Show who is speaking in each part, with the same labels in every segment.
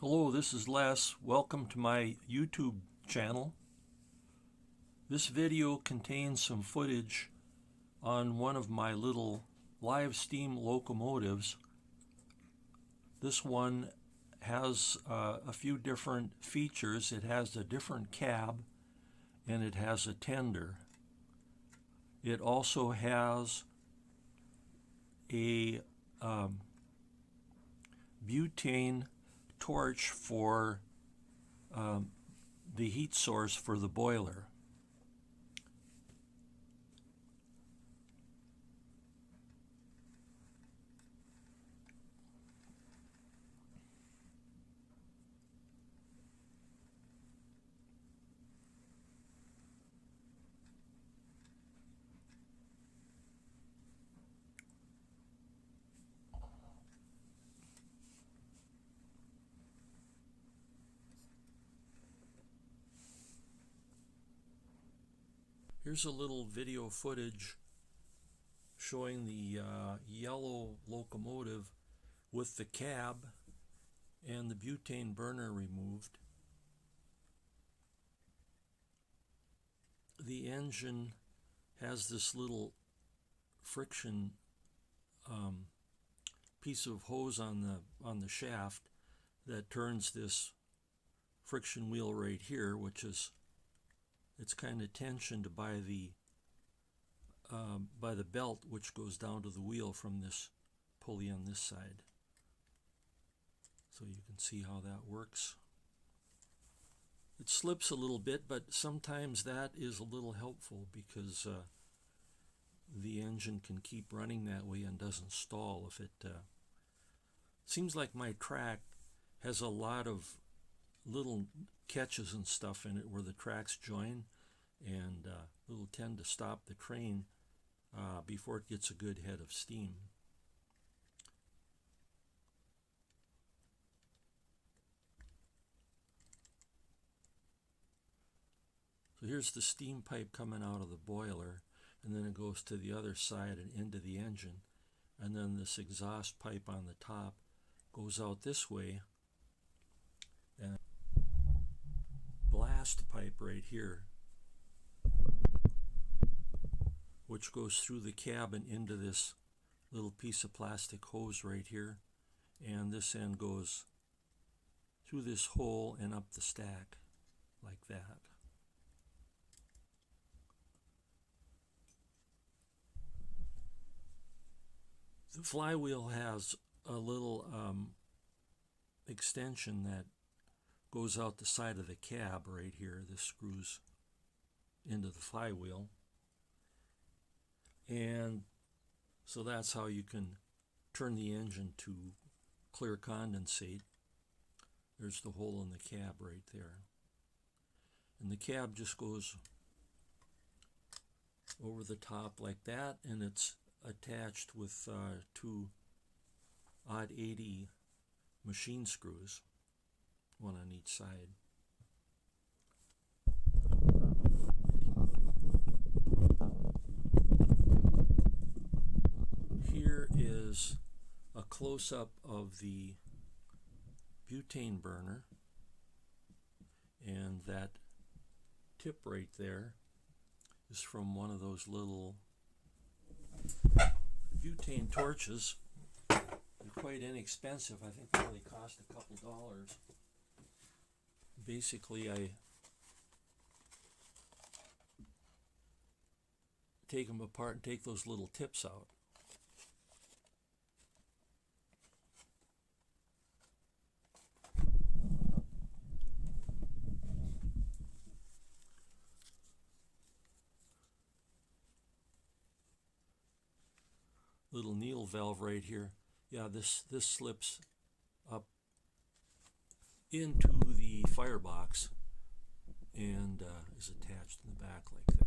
Speaker 1: Hello, this is Les. Welcome to my YouTube channel. This video contains some footage on one of my little live steam locomotives. This one has a few different features. It has a different cab and it has a tender. It also has a butane torch for the heat source for the boiler. Here's a little video footage showing the yellow locomotive with the cab and the butane burner removed. The engine has this little friction piece of hose on the shaft that turns this friction wheel right here, which is it's kind of tensioned by the belt, which goes down to the wheel from this pulley on this side. So you can see how that works. It slips a little bit, but sometimes that is a little helpful because the engine can keep running that way and doesn't stall. If it seems like my track has a lot of little catches and stuff in it where the tracks join, and it'll tend to stop the train before it gets a good head of steam. So here's the steam pipe coming out of the boiler, and then it goes to the other side and into the engine, and then this exhaust pipe on the top goes out this way, and blast pipe right here, which goes through the cabin into this little piece of plastic hose right here, and this end goes through this hole and up the stack like that. The flywheel has a little extension that goes out the side of the cab right here. This screws into the flywheel, and so that's how you can turn the engine to clear condensate. There's the hole in the cab right there, and the cab just goes over the top like that, and it's attached with two odd 80 machine screws, one on each side. Here is a close-up of the butane burner, and that tip right there is from one of those little butane torches. They're quite inexpensive. I think they only cost a couple dollars. Basically, I take them apart and take those little tips out. Little needle valve right here. Yeah, this slips up into the firebox and is attached in the back like that.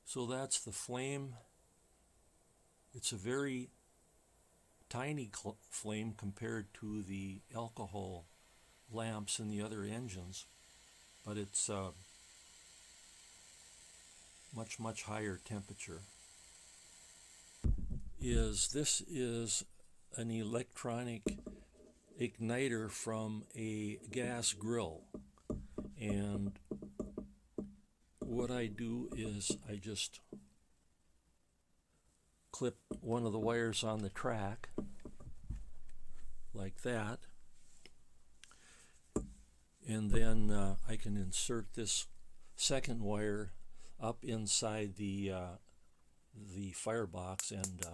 Speaker 1: So that's the flame. It's a very tiny flame compared to the alcohol lamps in the other engines, but it's much higher temperature. This is an electronic igniter from a gas grill, and what I do is I just clip one of the wires on the track like that, and then I can insert this second wire up inside the firebox, and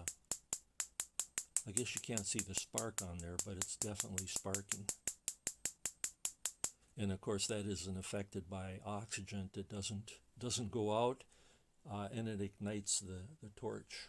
Speaker 1: I guess you can't see the spark on there, but it's definitely sparking. And of course that isn't affected by oxygen. It doesn't go out, and it ignites the torch.